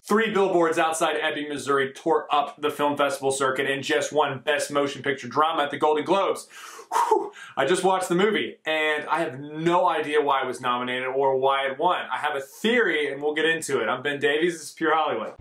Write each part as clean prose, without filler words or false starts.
Three Billboards outside Ebbing, Missouri tore up the film festival circuit and just won Best Motion Picture Drama at the Golden Globes. Whew. I just watched the movie and I have no idea why it was nominated or why it won. I have a theory and we'll get into it. I'm Ben Davies, this is Pure Hollywood.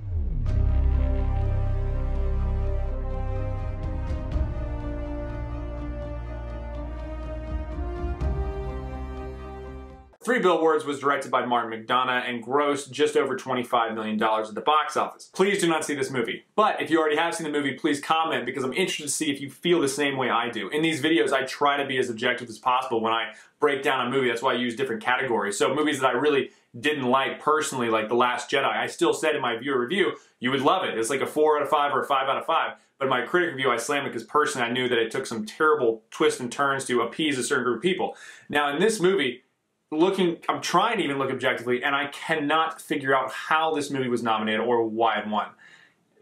Three Billboards was directed by Martin McDonagh and grossed just over $25 million at the box office. Please do not see this movie. But if you already have seen the movie, please comment because I'm interested to see if you feel the same way I do. In these videos, I try to be as objective as possible when I break down a movie. That's why I use different categories. So movies that I really didn't like personally, like The Last Jedi, I still said in my viewer review, you would love it. It's like a 4 out of 5 or a 5 out of 5. But in my critic review, I slammed it because personally I knew that it took some terrible twists and turns to appease a certain group of people. Now in this movie, I'm trying to even look objectively, and I cannot figure out how this movie was nominated or why it won.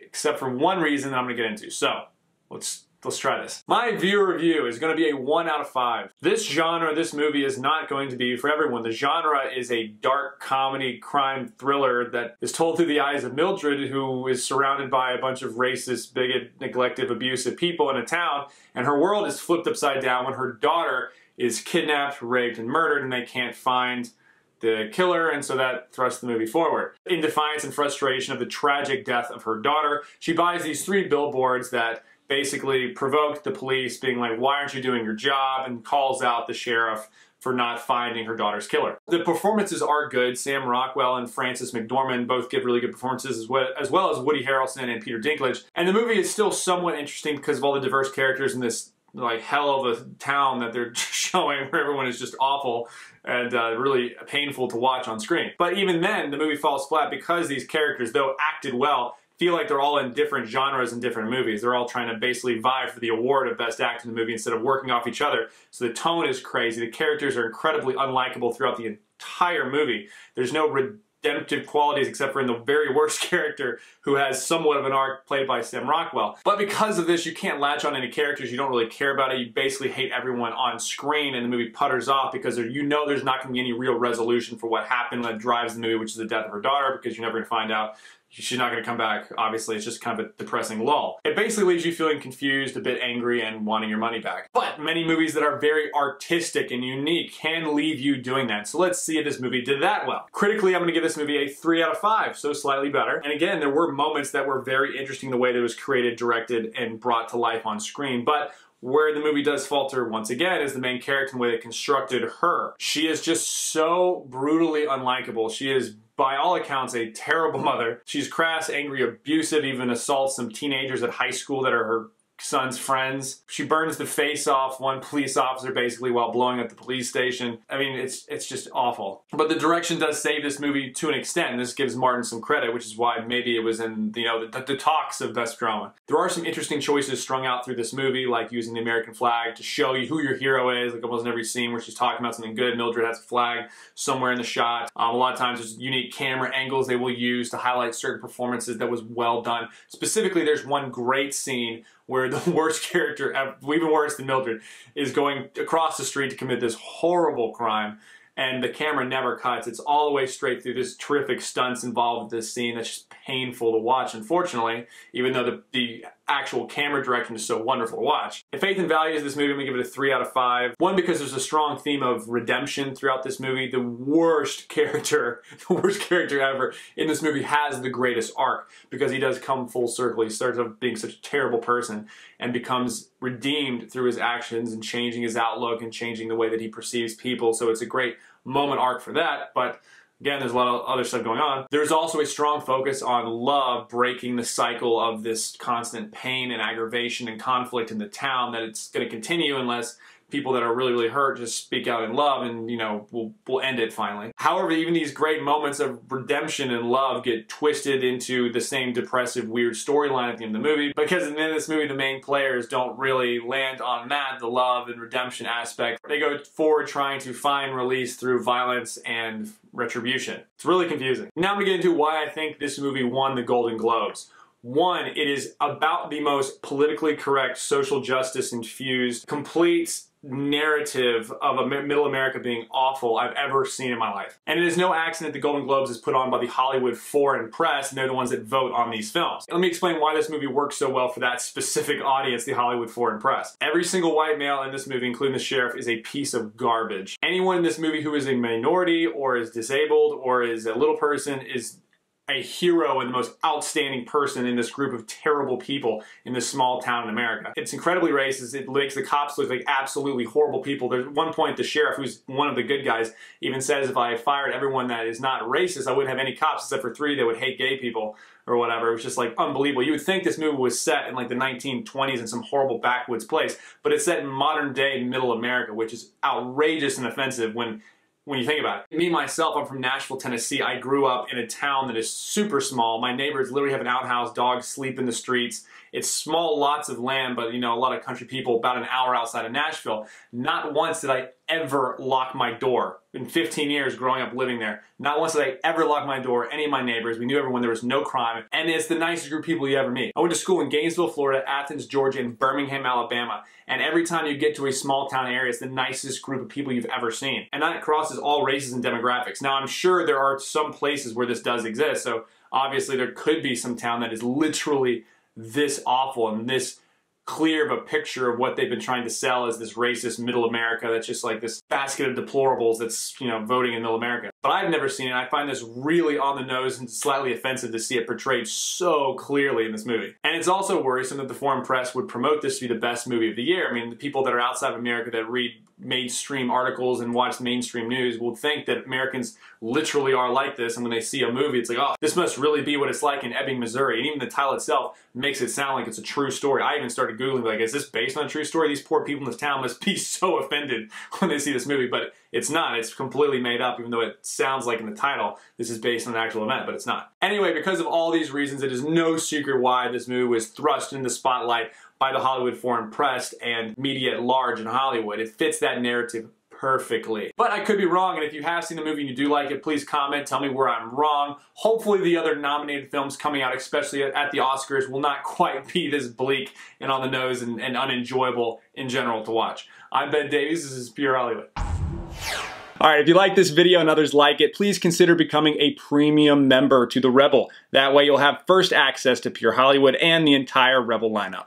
Except for one reason that I'm going to get into. So, let's try this. My viewer review is going to be a 1 out of 5. This genre, this movie is not going to be for everyone. The genre is a dark comedy crime thriller that is told through the eyes of Mildred, who is surrounded by a bunch of racist, bigoted, neglective, abusive people in a town, and her world is flipped upside down when her daughter is kidnapped, raped, and murdered, and they can't find the killer, and so that thrusts the movie forward. In defiance and frustration of the tragic death of her daughter, she buys these 3 billboards that basically provoked the police, being like, why aren't you doing your job, and calls out the sheriff for not finding her daughter's killer. The performances are good. Sam Rockwell and Frances McDormand both give really good performances, as well as Woody Harrelson and Peter Dinklage. And the movie is still somewhat interesting because of all the diverse characters in this like hell of a town that they're showing, where everyone is just awful and really painful to watch on screen. But even then, the movie falls flat because these characters, though acted well, feel like they're all in different genres and different movies. They're all trying to basically vie for the award of Best Actor in the movie instead of working off each other. So the tone is crazy. The characters are incredibly unlikable throughout the entire movie. There's no redemptive qualities except for in the very worst character who has somewhat of an arc played by Sam Rockwell. But because of this, you can't latch on any characters. You don't really care about it. You basically hate everyone on screen, and the movie putters off because you know there's not going to be any real resolution for what happened that drives the movie, which is the death of her daughter, because you're never going to find out. She's not going to come back. Obviously, it's just kind of a depressing lull. It basically leaves you feeling confused, a bit angry, and wanting your money back. But many movies that are very artistic and unique can leave you doing that. So let's see if this movie did that well. Critically, I'm going to give this movie a 3 out of 5, so slightly better. And again, there were moments that were very interesting the way that it was created, directed, and brought to life on screen. But where the movie does falter once again is the main character and the way they constructed her. She is just so brutally unlikable. She is, by all accounts, a terrible mother. She's crass, angry, abusive, even assaults some teenagers at high school that are her son's friends. She burns the face off one police officer basically while blowing up the police station. I mean, it's just awful. But the direction does save this movie to an extent, and this gives Martin some credit, which is why maybe it was in, you know, the talks of Best Drama. There are some interesting choices strung out through this movie, like using the American flag to show you who your hero is, like almost in every scene where she's talking about something good, Mildred has a flag somewhere in the shot. A lot of times there's unique camera angles they will use to highlight certain performances that was well done. Specifically, there's one great scene where the worst character, even worse than Mildred, is going across the street to commit this horrible crime, and the camera never cuts. It's all the way straight through. This terrific stunts involved with this scene that's just painful to watch, unfortunately, even though the actual camera direction is so wonderful to watch. In Faith and Values, this movie, I'm going to give it a 3 out of 5. One, because there's a strong theme of redemption throughout this movie. The worst character ever in this movie has the greatest arc because he does come full circle. He starts off being such a terrible person and becomes redeemed through his actions and changing his outlook and changing the way that he perceives people. So it's a great moment arc for that, but again, there's a lot of other stuff going on. There's also a strong focus on love breaking the cycle of this constant pain and aggravation and conflict in the town, that it's going to continue unless people that are really, really hurt just speak out in love and, you know, we'll end it finally. However, even these great moments of redemption and love get twisted into the same depressive, weird storyline at the end of the movie, because in this movie, the main players don't really land on that, the love and redemption aspect. They go forward trying to find release through violence and retribution. It's really confusing. Now I'm going to get into why I think this movie won the Golden Globes. One, it is about the most politically correct, social justice infused, complete narrative of middle America being awful I've ever seen in my life. And it is no accident the Golden Globes is put on by the Hollywood foreign press, and they're the ones that vote on these films. Let me explain why this movie works so well for that specific audience, the Hollywood foreign press. Every single white male in this movie, including the sheriff, is a piece of garbage. Anyone in this movie who is a minority or is disabled or is a little person is a hero and the most outstanding person in this group of terrible people in this small town in America. It's incredibly racist. It makes the cops look like absolutely horrible people. There's one point the sheriff, who's one of the good guys, even says if I fired everyone that is not racist, I wouldn't have any cops except for 3 that would hate gay people or whatever. It was just like unbelievable. You would think this movie was set in like the 1920s in some horrible backwoods place, but it's set in modern day middle America, which is outrageous and offensive when you think about it. Me, myself, I'm from Nashville, Tennessee. I grew up in a town that is super small. My neighbors literally have an outhouse. Dogs sleep in the streets. It's small lots of land, but you know, a lot of country people about an hour outside of Nashville. Not once did I ever lock my door. In 15 years growing up living there, not once did I ever lock my door. Any of my neighbors, we knew everyone, there was no crime, and it's the nicest group of people you ever meet. I went to school in Gainesville, Florida, Athens, Georgia, and Birmingham, Alabama, and every time you get to a small town area, it's the nicest group of people you've ever seen. And that crosses all races and demographics. Now, I'm sure there are some places where this does exist, so obviously there could be some town that is literally this awful and this clear of a picture of what they've been trying to sell as this racist middle America that's just like this basket of deplorables that's, you know, voting in middle America. But I've never seen it. I find this really on the nose and slightly offensive to see it portrayed so clearly in this movie. And it's also worrisome that the foreign press would promote this to be the best movie of the year. I mean, the people that are outside of America that read mainstream articles and watch mainstream news will think that Americans literally are like this, and when they see a movie, it's like, oh, this must really be what it's like in Ebbing, Missouri. And even the title itself makes it sound like it's a true story. I even started Googling, like, is this based on a true story? These poor people in this town must be so offended when they see this movie, but it's not. It's completely made up, even though it sounds like in the title this is based on an actual event, but it's not. Anyway, because of all these reasons, it is no secret why this movie was thrust in the spotlight by the Hollywood foreign press and media at large in Hollywood. It fits that narrative perfectly. But I could be wrong, and if you have seen the movie and you do like it, please comment, tell me where I'm wrong. Hopefully the other nominated films coming out, especially at the Oscars, will not quite be this bleak and on the nose and unenjoyable in general to watch. I'm Ben Davies, this is Pure Hollywood. Alright, if you like this video and others like it, please consider becoming a premium member to The Rebel. That way you'll have first access to Pure Hollywood and the entire Rebel lineup.